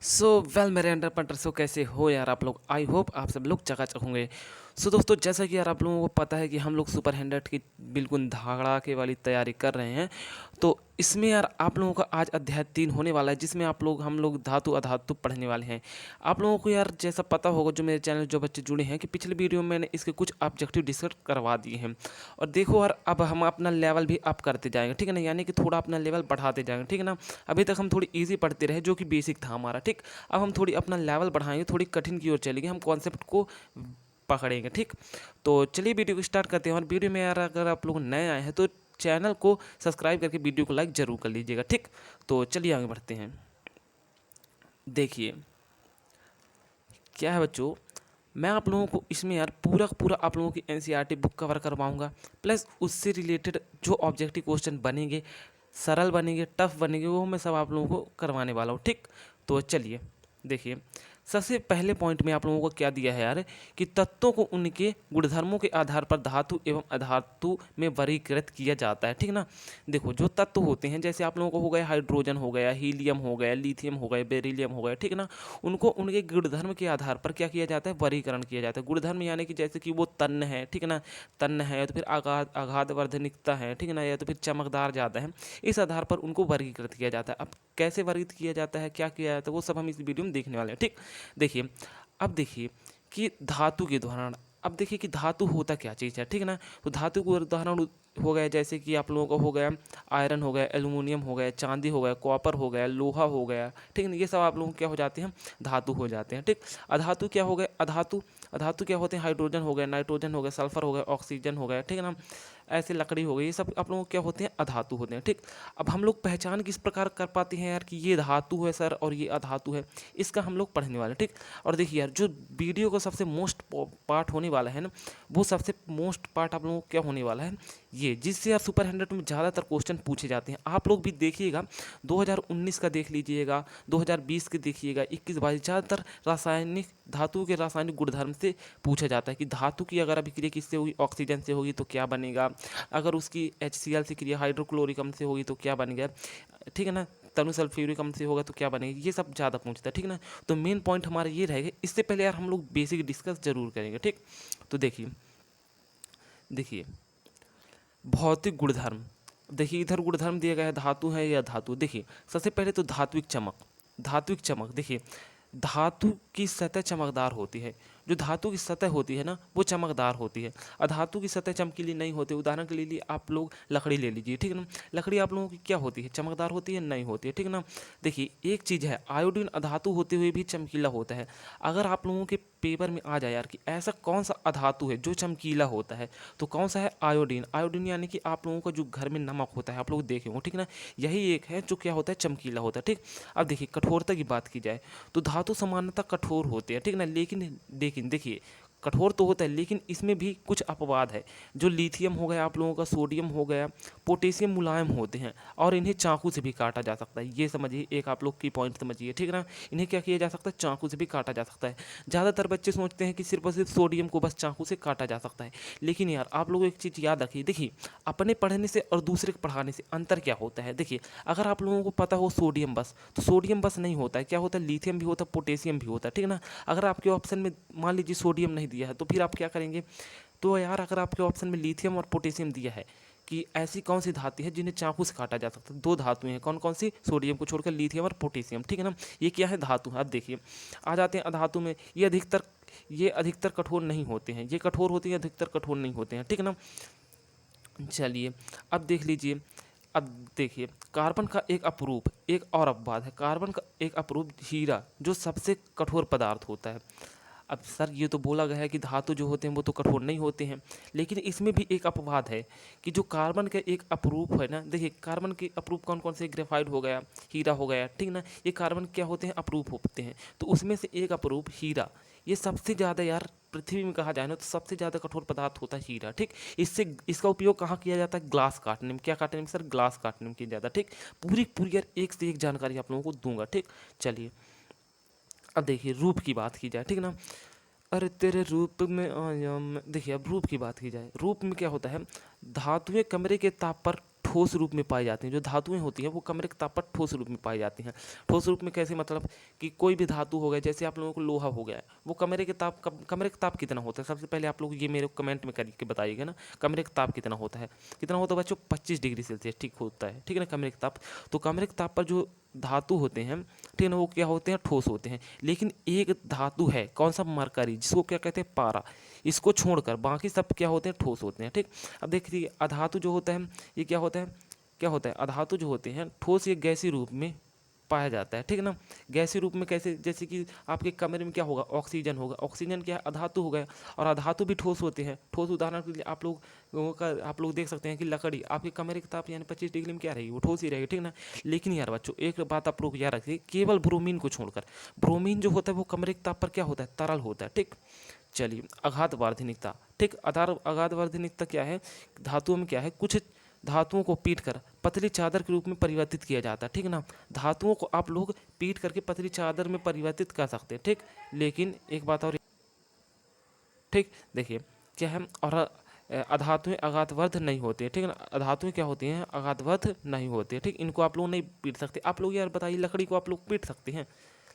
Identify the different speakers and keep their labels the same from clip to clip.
Speaker 1: Well मेरे under punter कैसे हो यार आप लोग। आई होप आप सब लोग चकाचक होंगे। दोस्तों, जैसा कि यार आप लोगों को पता है कि हम लोग सुपर 100 की बिल्कुल धड़ाके वाली तैयारी कर रहे हैं। तो इसमें यार आप लोगों का आज अध्याय 3 होने वाला है, जिसमें हम लोग धातु अधातु पढ़ने वाले हैं। आप लोगों को यार जैसा पता होगा, जो मेरे चैनल जो बच्चे जुड़े हैं, कि पिछले वीडियो में मैंने इसके कुछ ऑब्जेक्टिव डिस्कस करवा दिए हैं। और देखो यार, अब हम अपना लेवल भी अप करते जाएंगे, ठीक है ना, यानी कि थोड़ा अपना लेवल बढ़ाते जाएंगे, ठीक है ना। अभी तक हम थोड़ी ईजी पढ़ते रहे, जो कि बेसिक था हमारा, ठीक। अब हम थोड़ी अपना लेवल बढ़ाएंगे, थोड़ी कठिन की ओर चलेंगे, हम कॉन्सेप्ट को पकड़ेंगे, ठीक। तो चलिए वीडियो को स्टार्ट करते हैं। और वीडियो में यार अगर आप लोग नए आए हैं तो चैनल को सब्सक्राइब करके वीडियो को लाइक जरूर कर लीजिएगा, ठीक। तो चलिए आगे बढ़ते हैं। देखिए क्या है बच्चों, मैं आप लोगों को इसमें यार पूरा पूरा आप लोगों की एनसीईआरटी बुक कवर करवाऊंगा, प्लस उससे रिलेटेड जो ऑब्जेक्टिव क्वेश्चन बनेंगे, सरल बनेंगे, टफ बनेंगे, वो मैं सब आप लोगों को करवाने वाला हूँ, ठीक। तो चलिए देखिए, सबसे पहले पॉइंट में आप लोगों को क्या दिया है यार, कि तत्वों को उनके गुणधर्मों के आधार पर धातु एवं अधातु में वर्गीकृत किया जाता है, ठीक ना। देखो, जो तत्व होते हैं, जैसे आप लोगों को हो गया हाइड्रोजन, हो गया हीलियम, हो गया लिथियम, हो गया बेरिलियम, हो गया, ठीक ना। उनको उनके गुणधर्म के आधार पर क्या किया जाता है, वर्गीकरण किया जाता है। गुणधर्म यानी कि जैसे कि वो तन्य है, ठीक है ना, तन्य है, या तो फिर आघात वर्धनिकता है, ठीक है ना, या तो फिर चमकदार ज़्यादा है। इस आधार पर उनको वर्गीकृत किया जाता है। अब कैसे वर्गीकृत किया जाता है, क्या किया जाता है, वो सब हम इस वीडियो में देखने वाले हैं, ठीक। देखिए, अब देखिए कि धातु के उदाहरण। अब देखिए कि धातु होता क्या चीज़ है, ठीक है ना। तो धातु को उदाहरण हो गया, जैसे कि आप लोगों का हो गया आयरन, हो गया एल्यूमिनियम, हो गया चांदी, हो गया कॉपर, हो गया लोहा, हो गया, ठीक है ना। ये सब आप लोगों को क्या हो जाते हैं, धातु हो जाते हैं, ठीक। अधातु क्या हो गए, अधातु अधातु क्या होते हैं, हाइड्रोजन हो गया, नाइट्रोजन हो गया, सल्फर हो गया, ऑक्सीजन हो गया, ठीक है ना। ऐसे लकड़ी हो गई, ये सब आप लोगों को क्या होते हैं, अधातु होते हैं, ठीक। अब हम लोग पहचान किस प्रकार कर पाते हैं यार, कि ये धातु है सर और ये अधातु है, इसका हम लोग पढ़ने वाले, ठीक। और देखिए यार, जो वीडियो का सबसे मोस्ट पार्ट होने वाला है ना, वो सबसे मोस्ट पार्ट आप लोगों को क्या होने वाला है, ये जिससे यार सुपर 100 में ज़्यादातर क्वेश्चन पूछे जाते हैं। आप लोग भी देखिएगा, 2019 का देख लीजिएगा, 2020 के देखिएगा, 21-22, ज़्यादातर रासायनिक धातु के रासायनिक गुणधर्म से पूछा जाता है कि धातु की अगर अभिक्रिया किससे होगी, ऑक्सीजन से होगी तो क्या बनेगा, अगर उसकी HCl से क्रिया हाइड्रोक्लोरिक अम्ल से होगी तो क्या बनेगा, ठीक है ना, तनु सल्फ्यूरिक अम्ल से होगा तो क्या बनेगा, ये सब ज़्यादा पूछता है, ठीक ना। तो मेन पॉइंट हमारा ये रहेगा। इससे पहले यार हम लोग बेसिक डिस्कस जरूर करेंगे, ठीक। तो देखिए देखिए भौतिक गुणधर्म। देखिए इधर गुणधर्म दिया गया है, धातु है या धातु। देखिए सबसे पहले तो धात्विक चमक। धात्विक चमक देखिए, धातु की सतह चमकदार होती है। जो धातु की सतह होती है ना, वो चमकदार होती है। अधातु की सतह चमकीली नहीं होती। उदाहरण के लिए आप लोग लकड़ी ले लीजिए, ठीक है ना। लकड़ी आप लोगों की क्या होती है, चमकदार होती है, नहीं होती है, ठीक है ना। देखिए एक चीज़ है, आयोडीन अधातु होते हुए भी चमकीला होता है। अगर आप लोगों के पेपर में आ जाए यार कि ऐसा कौन सा अधातु है जो चमकीला होता है, तो कौन सा है, आयोडीन। आयोडीन यानी कि आप लोगों का जो घर में नमक होता है, आप लोग देखे होंगे, ठीक है ना। यही एक है जो क्या होता है, चमकीला होता है, ठीक। अब देखिए कठोरता की बात की जाए तो धातु सामान्यतः कठोर होते हैं, ठीक ना। लेकिन लेकिन देखिए, कठोर तो होता है, लेकिन इसमें भी कुछ अपवाद है। जो लिथियम हो गया, आप लोगों का सोडियम हो गया, पोटेशियम मुलायम होते हैं और इन्हें चाकू से भी काटा जा सकता है। ये समझिए, एक आप लोग की पॉइंट समझिए, ठीक है ना। इन्हें क्या किया जा सकता है, चाकू से भी काटा जा सकता है। ज़्यादातर बच्चे सोचते हैं कि सिर्फ और सिर्फ सोडियम को बस चाकू से काटा जा सकता है, लेकिन यार आप लोग एक चीज़ याद रखिए। देखिए, अपने पढ़ने से और दूसरे के पढ़ाने से अंतर क्या होता है। देखिए, अगर आप लोगों को पता हो सोडियम बस, तो सोडियम बस नहीं होता है, क्या होता है, लिथियम भी होता है, पोटेशियम भी होता है, ठीक है ना। अगर आपके ऑप्शन में मान लीजिए सोडियम नहीं दिया है, तो फिर आप क्या करेंगे। तो यार अगर आपके ऑप्शन में लिथियम और पोटेशियम दिया है कि ऐसी कौन सी धातु है जिन्हें चाकू से काटा जा सकता है, दो धातुएं हैं, कौन कौन सी, सोडियम को छोड़कर लिथियम और पोटेशियम, ठीक है ना। ये क्या है, धातु है। अब देखिए आ जाते हैं अधातु में। ये अधिकतर कठोर नहीं होते हैं, ये कठोर होते हैं, अधिकतर कठोर नहीं होते हैं, ठीक है ना। चलिए अब देख लीजिए। अब देखिए, कार्बन का एक अपरूप, एक और अपवाद है, कार्बन का एक अपरूप हीरा जो सबसे कठोर पदार्थ होता है। अब सर ये तो बोला गया है कि धातु जो होते हैं वो तो कठोर नहीं होते हैं, लेकिन इसमें भी एक अपवाद है कि जो कार्बन का एक अपरूप है ना। देखिए कार्बन के अपरूप कौन कौन से, ग्रेफाइट हो गया, हीरा हो गया, ठीक ना। ये कार्बन क्या होते हैं, अपरूप होते हैं। तो उसमें से एक अपरूप हीरा, ये सबसे ज़्यादा यार पृथ्वी में कहा जाए ना, तो सबसे ज़्यादा कठोर पदार्थ होता है हीरा, ठीक। इसका उपयोग कहाँ किया जाता है, ग्लास काटने में। क्या काटने में सर, ग्लास काटने में किया जाता है, ठीक। पूरी पूरी यार एक से एक जानकारी आप लोगों को दूंगा, ठीक। चलिए अब देखिए रूप की बात की जाए, ठीक ना। अरे तेरे रूप में आया मैं। देखिए अब रूप की बात की जाए, रूप में क्या होता है, धातुएं कमरे के ताप पर ठोस रूप में पाई जाती हैं। जो धातुएं होती हैं वो कमरे के ताप पर ठोस रूप में पाई जाती हैं। ठोस रूप में कैसे, मतलब कि कोई भी धातु हो गया, जैसे आप लोगों को लोहा हो गया, वो कमरे का ताप कितना होता है? सबसे पहले आप लोग ये मेरे को कमेंट में करके बताइएगा ना, कमरे का ताप कितना होता है? कितना होता है बच्चों? 25 डिग्री सेल्सियस, ठीक होता है, ठीक है ना, कमरे का ताप। तो कमरे के ताप पर जो धातु होते हैं, ठीक है ना, वो क्या होते हैं? ठोस होते हैं। लेकिन एक धातु है, कौन सा? मरकरी, जिसको क्या कहते हैं? पारा। इसको छोड़कर बाकी सब क्या होते हैं? ठोस होते हैं, ठीक। अब देखिए अधातु जो होता है ये क्या होता है? क्या होता है? अधातु जो होते हैं ठोस या गैसीय रूप में पाया जाता है, ठीक है ना। गैसीय रूप में कैसे? जैसे कि आपके कमरे में क्या होगा? ऑक्सीजन होगा। ऑक्सीजन क्या है? अधातु हो गया। और अधातु भी ठोस होते हैं। ठोस उदाहरण के लिए आप लोग देख सकते हैं कि लकड़ी आपके कमरे के ताप यानी 25 डिग्री में क्या रहेगी? वो ठोस ही रहेगी, ठीक ना। लेकिन यार बच्चों एक बात आप लोग याद रखिए, केवल ब्रोमीन को छोड़कर, ब्रोमीन जो होता है वो कमरे के ताप पर क्या होता है? तरल होता है, ठीक। चलिए आघात वर्धनिकता, ठीक। आघात वर्धनिकता क्या है? धातुओं में क्या है? कुछ धातुओं को पीट कर पतली चादर के रूप में परिवर्तित किया जाता है, ठीक ना। धातुओं को आप लोग पीट करके पतली चादर में परिवर्तित कर सकते हैं, ठीक। लेकिन एक बात और, ठीक, देखिए क्या है, और अधातुएं अघातवर्ध नहीं होती है, ठीक है ना। अधातुएं क्या होती हैं? अघातवर्ध नहीं होती है, ठीक। इनको आप लोग नहीं पीट सकते। आप लोग यार बताइए, लकड़ी को आप लोग पीट सकते हैं?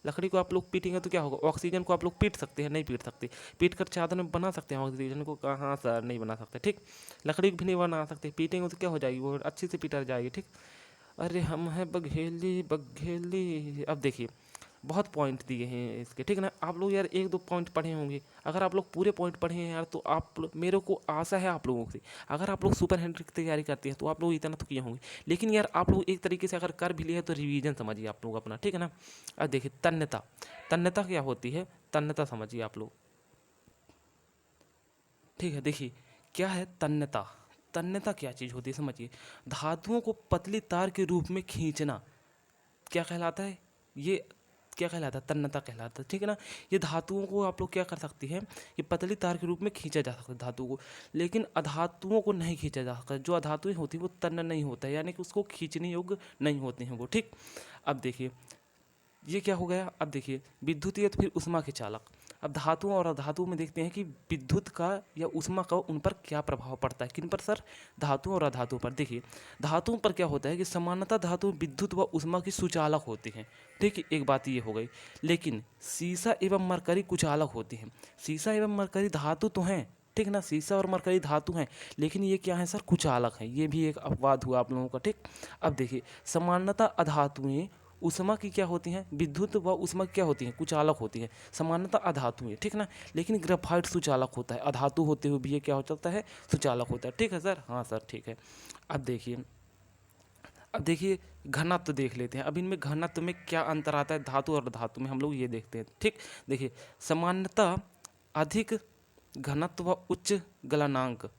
Speaker 1: लकड़ी को आप लोग पीटेंगे तो क्या होगा? ऑक्सीजन को आप लोग पीट सकते हैं? नहीं पीट सकते। पीट कर चादर में बना सकते हैं ऑक्सीजन को? कहाँ सर, नहीं बना सकते, ठीक। लकड़ी को भी नहीं बना सकते। पीटेंगे तो क्या हो जाएगी? वो अच्छी से पीटा जाएगी, ठीक। अरे हम हैं बघेली बघेली। अब देखिए बहुत पॉइंट दिए हैं इसके, ठीक है ना। आप लोग यार एक दो पॉइंट पढ़े होंगे। अगर आप लोग पूरे पॉइंट पढ़े हैं यार तो मेरे को आशा है आप लोगों से, अगर आप लोग सुपर हैंड्रिक की तैयारी करते हैं तो आप लोग इतना तो किए होंगे। लेकिन यार आप लोग एक तरीके से अगर कर भी लिए तो रिवीजन समझिए आप लोग अपना, ठीक है ना। अब देखिए तन्यता, तन्यता क्या होती है? तन्यता समझिए आप लोग, ठीक है। देखिए क्या है तन्यता? तन्यता क्या चीज़ होती है समझिए। धातुओं को पतली तार के रूप में खींचना क्या कहलाता है? ये क्या कहलाता है? तन्यता कहलाता है, ठीक है ना। ये धातुओं को आप लोग क्या कर सकती है? ये पतली तार के रूप में खींचा जा सकता है धातु को। लेकिन अधातुओं को नहीं खींचा जा सकता। जो अधातुएं होती है वो तन्य नहीं होता है, यानी कि उसको खींचने योग्य नहीं होते हैं वो, ठीक। अब देखिए ये क्या हो गया? अब देखिए विद्युतीय तो फिर ऊष्मा के चालक। अब धातुओं और अधातुओं में देखते हैं कि विद्युत का या ऊष्मा का उन पर क्या प्रभाव पड़ता है। किन पर सर? धातुओं और अधातुओं पर। देखिए धातुओं पर क्या होता है कि सामान्यतः धातु विद्युत व ऊष्मा की सुचालक होती हैं, ठीक है, एक बात ये हो गई। लेकिन सीसा एवं मरकरी कुचालक होती हैं। सीसा एवं मरकरी धातु तो हैं, ठीक ना, सीसा और मरकरी धातु हैं, लेकिन ये क्या है सर? कुचालक हैं। ये भी एक अपवाद हुआ आप लोगों का, ठीक। अब देखिए सामान्यतः अधातुएं ऊष्मा की क्या होती हैं? विद्युत व ऊष्मा की क्या होती हैं? कुचालक होती हैं। सामान्यतः अधातुएं, ठीक ना। लेकिन ग्रेफाइट सुचालक होता है। अधातु होते हुए भी ये क्या हो जाता है? सुचालक होता है, ठीक है सर। हाँ सर, ठीक है। अब देखिए अब देखिए घनत्व देख लेते हैं। अब इनमें घनत्व में क्या अंतर आता है धातु और धातु में, हम लोग ये देखते हैं, ठीक। देखिए सामान्यतः अधिक घनत्व व उच्च गलनांक,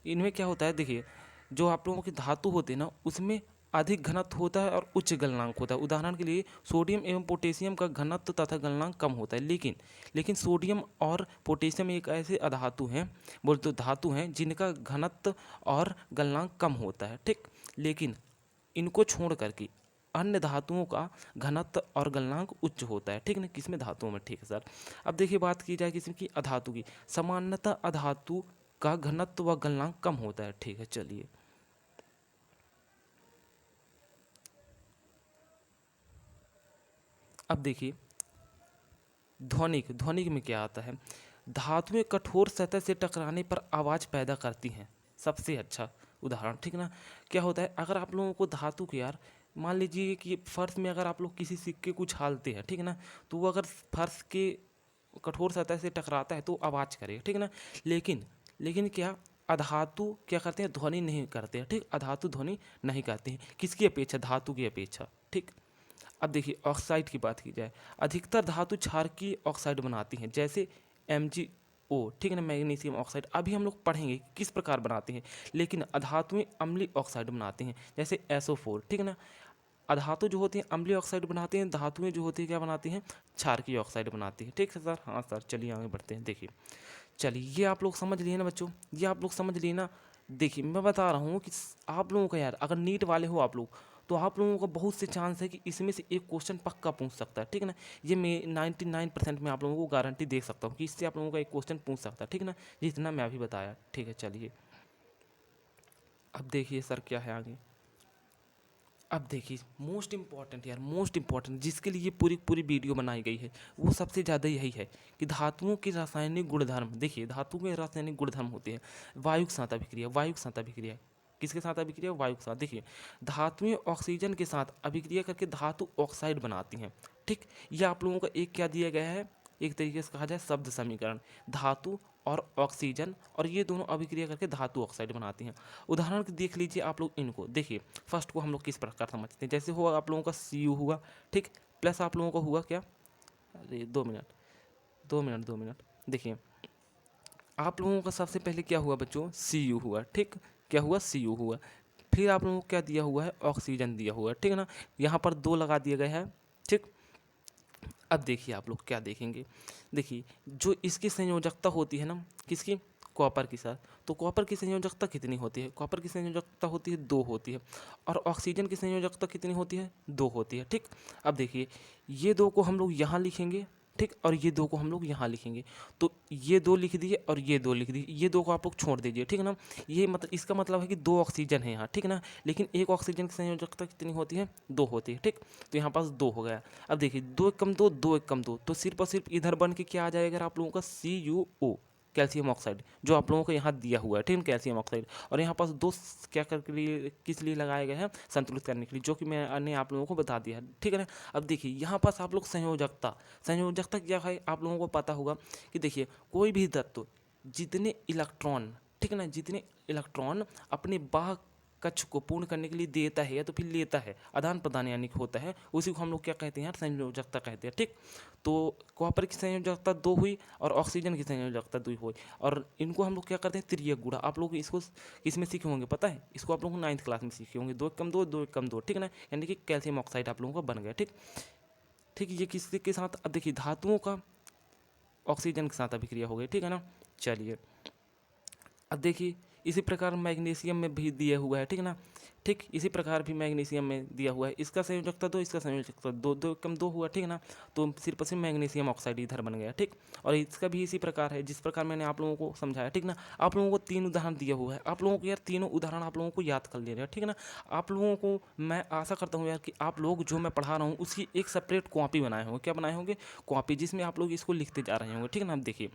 Speaker 1: इनमें क्या होता है? देखिए जो आप लोगों की धातु होती है ना उसमें अधिक घनत्व होता है और उच्च गलनांक होता है। उदाहरण के लिए सोडियम एवं पोटेशियम का घनत्व तथा गलनांक कम होता है, लेकिन सोडियम और पोटेशियम एक ऐसे अधातु हैं, बोल तो धातु हैं, जिनका घनत्व और गलनांक कम होता है, ठीक। लेकिन इनको छोड़ करके अन्य धातुओं का घनत्व और गलनांक उच्च होता है, ठीक ना, किसमें? धातुओं में, ठीक है सर। अब देखिए बात की जाए किसकी? अधातु की। सामान्यतः अधातु का घनत्व व गलनांक कम होता है, ठीक है। चलिए अब देखिए ध्वनिक, ध्वनिक में क्या आता है? धातुएं कठोर सतह से टकराने पर आवाज़ पैदा करती हैं, सबसे अच्छा उदाहरण, ठीक ना। क्या होता है अगर आप लोगों को धातु के यार मान लीजिए कि फर्श में अगर आप लोग किसी सिक्के को उछालते हैं, ठीक है ना, तो वो अगर फर्श के कठोर सतह से टकराता है तो आवाज़ करेगा, ठीक है ना। लेकिन क्या अधातु क्या करते हैं? ध्वनि नहीं करते हैं, ठीक। अधातु ध्वनि नहीं करते हैं, किसकी अपेक्षा? धातु की अपेक्षा, ठीक। अब देखिए ऑक्साइड की बात की जाए, अधिकतर धातु क्षारकीय ऑक्साइड बनाती हैं, जैसे MgO, ठीक है ना, मैग्नीशियम ऑक्साइड। अभी हम लोग पढ़ेंगे कि किस प्रकार बनाते हैं। लेकिन अधातुएं अम्लीय ऑक्साइड बनाते हैं, जैसे SO4, ठीक है ना। अधातु जो होती हैं अम्लीय ऑक्साइड बनाते हैं, धातुएं जो होती है क्या बनाती हैं? क्षारकीय ऑक्साइड बनाती हैं, ठीक है सर। हाँ सर, चलिए आगे बढ़ते हैं। देखिए चलिए ये आप लोग समझ लिए ना बच्चों, ये आप लोग समझ लिए ना। देखिए मैं बता रहा हूँ कि आप लोगों का यार अगर नीट वाले हो आप लोग, तो आप लोगों का बहुत से चांस है कि इसमें से एक क्वेश्चन पक्का पूछ सकता है, ठीक है ना। ये मैं 99% में आप लोगों को गारंटी दे सकता हूँ कि इससे आप लोगों का एक क्वेश्चन पूछ सकता है, ठीक है ना, जितना मैं अभी बताया, ठीक है। चलिए अब देखिए सर क्या है आगे। अब देखिए मोस्ट इम्पॉर्टेंट यार, मोस्ट इम्पॉर्टेंट जिसके लिए पूरी पूरी वीडियो बनाई गई है वो सबसे ज़्यादा यही है कि धातुओं के रासायनिक गुणधर्म। देखिए धातु के रासायनिक गुणधर्म होते हैं वायु के साथ अभिक्रिया, वायु के साथ अभिक्रिया, किसके साथ अभिक्रिया, वायु के साथ। देखिए धातुएं ऑक्सीजन के साथ अभिक्रिया करके धातु ऑक्साइड बनाती हैं। ठीक, ये आप लोगों को एक क्या दिया गया है, एक तरीके से कहा जाए शब्द समीकरण, धातु और ऑक्सीजन, और ये दोनों अभिक्रिया करके धातु ऑक्साइड बनाती हैं। उदाहरण देख लीजिए आप लोग इनको। देखिए फर्स्ट को हम लोग किस प्रकार समझते हैं, जैसे हुआ आप लोगों का Cu हुआ, ठीक, प्लस आप लोगों का हुआ क्या, अरे 2 मिनट 2 मिनट 2 मिनट। देखिए आप लोगों का सबसे पहले क्या हुआ बच्चों, Cu हुआ, ठीक, क्या हुआ, Cu हुआ। फिर आप लोगों को क्या दिया हुआ है, ऑक्सीजन दिया हुआ है, ठीक है ना, यहाँ पर 2 लगा दिया गया है। ठीक, अब देखिए आप लोग क्या देखेंगे, देखिए जो इसकी संयोजकता होती है ना, किसकी, कॉपर के साथ, तो कॉपर की संयोजकता कितनी होती है, कॉपर की संयोजकता होती है 2 होती है, और ऑक्सीजन की संयोजकता कितनी होती है, 2 होती है। ठीक, अब देखिए ये 2 को हम लोग यहाँ लिखेंगे, ठीक, और ये 2 को हम लोग यहाँ लिखेंगे, तो ये 2 लिख दिए और ये 2 लिख दिए, ये 2 को आप लोग छोड़ दीजिए, ठीक है ना। ये मतलब इसका मतलब है कि 2 ऑक्सीजन है यहाँ, ठीक है ना, लेकिन एक ऑक्सीजन की संयोजकता कितनी होती है, 2 होती है। ठीक, तो यहाँ पास 2 हो गया। अब देखिए 2 एक कम 2, 2 एक कम 2, तो सिर्फ और सिर्फ इधर बन के क्या आ जाएगा अगर आप लोगों का CuO, कैल्शियम ऑक्साइड, जो आप लोगों को यहाँ दिया हुआ है, ठीक है, कैल्शियम ऑक्साइड। और यहाँ पास 2 क्या करके लिए, किस लिए लगाए गए हैं, संतुलित करने के लिए, जो कि मैंने आप लोगों को बता दिया है, ठीक है ना। अब देखिए यहाँ पास आप लोग संयोजकता, संयोजकता क्या है आप लोगों को पता होगा कि देखिए कोई भी तत्व जितने इलेक्ट्रॉन, ठीक है ना, जितने इलेक्ट्रॉन अपने बाह्य कक्ष को पूर्ण करने के लिए देता है या तो फिर लेता है, आदान प्रदान यानी कि होता है, उसी को हम लोग क्या कहते हैं यार, संयोजकता कहते हैं। ठीक, तो कॉपर की संयोजकता 2 हुई और ऑक्सीजन की संयोजकता 2 हुई, और इनको हम लोग क्या करते हैं, त्रियक गुणा। आप लोग इसको किस में सीखे होंगे पता है, इसको आप लोग 9th क्लास में सीखे होंगे, 2 एक कम 2, 2 एक कम 2, ठीक है ना, यानी कि कैल्शियम ऑक्साइड आप लोगों का बन गया। ठीक, ठीक, ये किसके के साथ, अब देखिए धातुओं का ऑक्सीजन के साथ अभिक्रिया हो गई, ठीक है ना। चलिए अब देखिए इसी प्रकार मैग्नीशियम में भी दिया हुआ है, ठीक है ना, ठीक, इसी प्रकार भी मैग्नीशियम में दिया हुआ है, इसका संयोजकता 2, इसका संयोजकता 2, 2 कम 2 हुआ, ठीक है ना, तो सिर्फ और सिर्फ मैग्नीशियम ऑक्साइड इधर बन गया। ठीक, और इसका भी इसी प्रकार है जिस प्रकार मैंने आप लोगों को समझाया, ठीक ना। आप लोगों को 3 उदाहरण दिया हुआ है, आप लोगों को यार तीनों उदाहरण आप लोगों को याद कर ले रहे हैं, ठीक है ना। आप लोगों को मैं आशा करता हूँ यार कि आप लोग जो मैं पढ़ा रहा हूँ उसकी एक सेपरेट कॉपी बनाए होंगे, क्या बनाए होंगे, कॉपी, जिसमें आप लोग इसको लिखते जा रहे होंगे, ठीक है ना। अब देखिए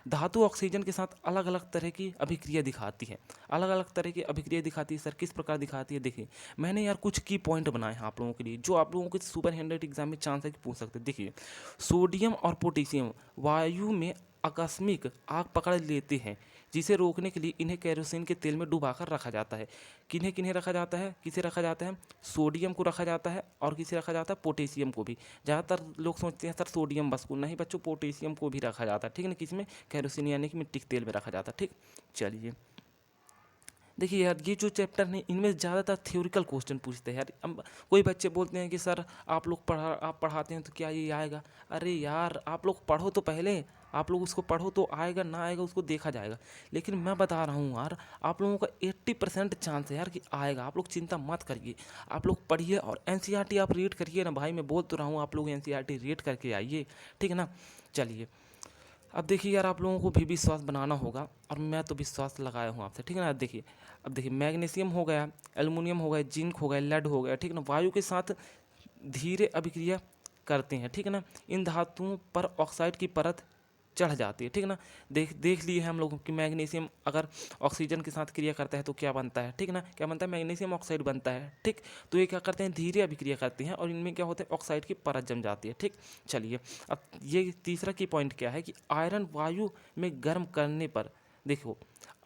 Speaker 1: धातु ऑक्सीजन के साथ अलग अलग तरह की अभिक्रिया दिखाती है, अलग अलग तरह की अभिक्रिया दिखाती है। सर किस प्रकार दिखाती है, देखिए मैंने यार कुछ की पॉइंट बनाए हैं आप लोगों के लिए, जो आप लोगों के सुपर हैंडेड एग्जाम में चांस है कि पूछ सकते हैं। देखिए सोडियम और पोटेशियम वायु में आकस्मिक आग पकड़ लेते हैं, जिसे रोकने के लिए इन्हें केरोसिन के तेल में डुबाकर रखा जाता है। किन्हें किन्हें रखा जाता है, किसे रखा जाता है, सोडियम को रखा जाता है, और किसे रखा जाता है, पोटेशियम को भी। ज़्यादातर लोग सोचते हैं सर सोडियम बस को, नहीं बच्चों, पोटेशियम को भी रखा जाता है, ठीक है ना, किसमें, केरोसिन यानी कि मिट्टी के तेल में रखा जाता है। ठीक, चलिए देखिए यार ये जो चैप्टर है इनमें ज़्यादातर थ्योरिकल क्वेश्चन पूछते हैं यार। अब कोई बच्चे बोलते हैं कि सर आप लोग आप पढ़ाते हैं तो क्या ये आएगा, अरे यार आप लोग पढ़ो तो पहले, आप लोग उसको पढ़ो तो आएगा ना आएगा उसको देखा जाएगा। लेकिन मैं बता रहा हूँ यार आप लोगों का 80% चांस है यार कि आएगा, आप लोग चिंता मत करिए, आप लोग पढ़िए और एनसीईआरटी आप रीड करिए ना भाई, मैं बोल तो रहा हूँ आप लोग एनसीईआरटी रीड करके आइए, ठीक है ना। चलिए अब देखिए यार आप लोगों को भी विश्वास बनाना होगा, और मैं तो विश्वास लगाया हूँ आपसे, ठीक है ना। देखिए अब देखिए मैग्नीशियम हो गया, एल्युमिनियम हो गया, जिंक हो गया, लेड हो गया, ठीक है ना, वायु के साथ धीरे अभिक्रिया करते हैं, ठीक है ना। इन धातुओं पर ऑक्साइड की परत चढ़ जाती है, ठीक है ना। देख देख लिए हैं हम लोग कि मैग्नीशियम अगर ऑक्सीजन के साथ क्रिया करता है तो क्या बनता है, ठीक है ना, क्या बनता है, मैग्नीशियम ऑक्साइड बनता है। ठीक, तो ये क्या करते हैं, धीरे अभिक्रिया करते हैं और इनमें क्या होता है, ऑक्साइड की परत जम जाती है। ठीक, चलिए अब ये तीसरा की पॉइंट क्या है कि आयरन वायु में गर्म करने पर, देखो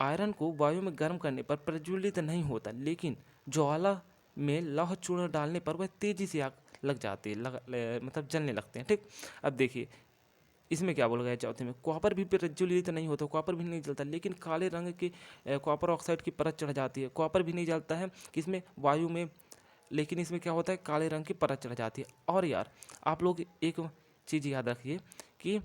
Speaker 1: आयरन को वायु में गर्म करने पर प्रज्वलित नहीं होता, लेकिन ज्वाला में लौह चूर्ण डालने पर वह तेजी से आग लग जाती है, मतलब जलने लगते हैं। ठीक, अब देखिए इसमें क्या बोला गया चौथे में, कॉपर भी प्रज्वलित नहीं होता, कॉपर भी नहीं जलता, लेकिन काले रंग की कॉपर ऑक्साइड की परत चढ़ जाती है। कॉपर भी नहीं जलता है किसमें, वायु में, लेकिन इसमें क्या होता है, काले रंग की परत चढ़ जाती है। और यार आप लोग एक चीज़ याद रखिए कि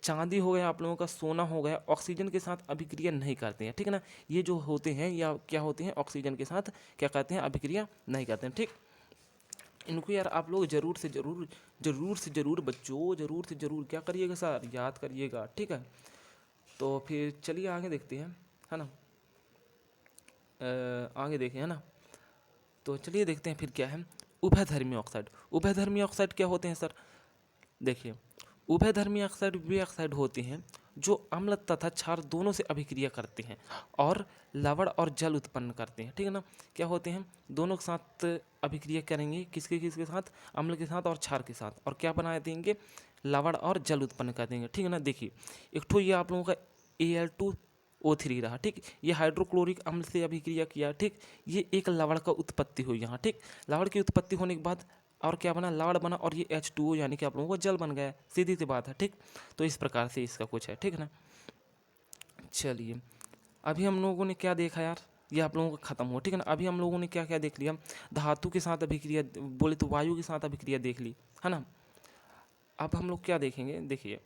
Speaker 1: चांदी हो गया, आप लोगों का सोना हो गया, ऑक्सीजन के साथ अभिक्रिया नहीं करते हैं, ठीक है ना। ये जो होते हैं या क्या होते हैं, ऑक्सीजन के साथ क्या करते हैं, अभिक्रिया नहीं करते हैं। ठीक, इनको यार आप लोग ज़रूर से ज़रूर, ज़रूर से ज़रूर बच्चों, ज़रूर से ज़रूर क्या करिएगा सर, याद करिएगा, ठीक है। तो फिर चलिए आगे देखते हैं, है ना। आगे देखें, है ना। तो चलिए देखते हैं फिर क्या है। उभयधर्मी ऑक्साइड, उभयधर्मी ऑक्साइड क्या होते हैं सर? देखिए, उभयधर्मी ऑक्साइड वे ऑक्साइड होते हैं जो अम्ल तथा क्षार दोनों से अभिक्रिया करते हैं और लवण और जल उत्पन्न करते हैं, ठीक है ना। क्या होते हैं? दोनों के साथ अभिक्रिया करेंगे, किसके किसके साथ? अम्ल के साथ और क्षार के साथ, और क्या बना देंगे? लवण और जल उत्पन्न कर देंगे, ठीक है ना। देखिए, एक तो ये आप लोगों का Al2O3 रहा, ठीक। ये हाइड्रोक्लोरिक अम्ल से अभिक्रिया किया, ठीक। ये एक लवण का उत्पत्ति हुई यहाँ, ठीक। लवण की उत्पत्ति होने के बाद और क्या बना? लवण बना, और ये H2O यानी कि आप लोगों को जल बन गया, सीधी सी बात है, ठीक। तो इस प्रकार से इसका कुछ है, ठीक है ना। चलिए, अभी हम लोगों ने क्या देखा यार, ये आप लोगों का खत्म हो, ठीक है ना। अभी हम लोगों ने क्या क्या देख लिया? धातु के साथ अभिक्रिया, बोले तो वायु के साथ अभिक्रिया देख ली, है ना। अब हम लोग क्या देखेंगे? देखिए,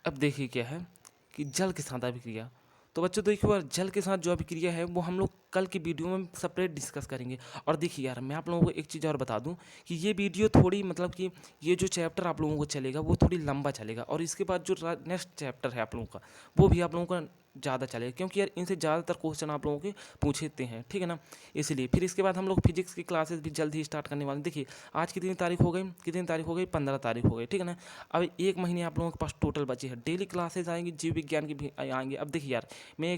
Speaker 1: अब देखिए क्या है कि जल के साथ अभिक्रिया। तो बच्चों देखिए यार, जल के साथ जो अभिक्रिया है वो हम लोग कल की वीडियो में सेपरेट डिस्कस करेंगे। और देखिए यार, मैं आप लोगों को एक चीज़ और बता दूं कि ये वीडियो थोड़ी, मतलब कि ये जो चैप्टर आप लोगों को चलेगा वो थोड़ी लंबा चलेगा, और इसके बाद जो नेक्स्ट चैप्टर है आप लोगों का, वो भी आप लोगों का ज़्यादा चलेगा, क्योंकि यार इनसे ज़्यादातर क्वेश्चन आप लोगों के पूछते हैं, ठीक है ना। इसलिए फिर इसके बाद हम लोग फिजिक्स की क्लासेस भी जल्द ही स्टार्ट करने वाले हैं। देखिए, आज कितनी तारीख हो गई? कितनी तारीख हो गई? 15 तारीख हो गई, ठीक है ना। अब एक महीने आप लोगों के पास टोटल बची है। डेली क्लासेस आएंगी, जीव विज्ञान की भी आएंगे। अब देखिए यार, मैं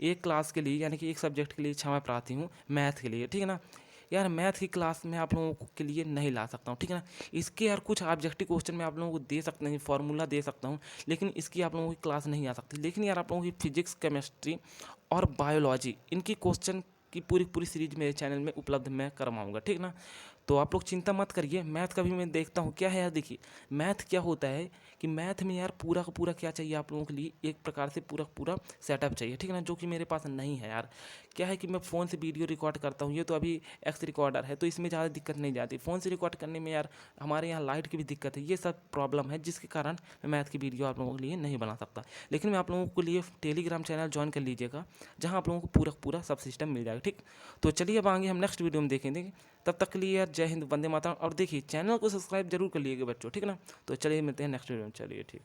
Speaker 1: एक क्लास के लिए, यानी कि एक सब्जेक्ट के लिए क्षमा प्रार्थी हूँ, मैथ के लिए, ठीक है ना। यार मैथ की क्लास में आप लोगों के लिए नहीं ला सकता हूँ, ठीक है ना। इसके यार कुछ ऑब्जेक्टिव क्वेश्चन मैं आप लोगों को दे सकता हूँ, फार्मूला दे सकता हूँ, लेकिन इसकी आप लोगों की क्लास नहीं आ सकती। लेकिन यार आप लोगों की फिजिक्स, केमिस्ट्री और बायोलॉजी, इनकी क्वेश्चन की पूरी पूरी सीरीज मेरे चैनल में उपलब्ध मैं करवाऊँगा, ठीक ना। तो आप लोग चिंता मत करिए, मैथ का भी मैं देखता हूँ क्या है यार। देखिए, मैथ क्या होता है कि मैथ में यार पूरा का पूरा क्या चाहिए आप लोगों के लिए? एक प्रकार से पूरा पूरा सेटअप चाहिए, ठीक है ना, जो कि मेरे पास नहीं है यार। क्या है कि मैं फ़ोन से वीडियो रिकॉर्ड करता हूँ, ये तो अभी एक्स रिकॉर्डर है, तो इसमें ज़्यादा दिक्कत नहीं जाती। फ़ोन से रिकॉर्ड करने में यार हमारे यहाँ लाइट की भी दिक्कत है, ये सब प्रॉब्लम है, जिसके कारण मैं मैथ की वीडियो आप लोगों के लिए नहीं बना सकता। लेकिन मैं आप लोगों के लिए टेलीग्राम चैनल ज्वाइन कर लीजिएगा, जहाँ आप लोगों को पूरा पूरा सब सिस्टम मिल जाएगा, ठीक। तो चलिए, अब आगे हम नेक्स्ट वीडियो में देखेंगे। तब तक के लिए यार जय हिंद, वंदे मातरम। और देखिए, चैनल को सब्सक्राइब जरूर कर लीजिएगा बच्चों, ठीक है ना। तो चलिए, मिलते हैं नेक्स्ट वीडियो में। चलिए, ठीक।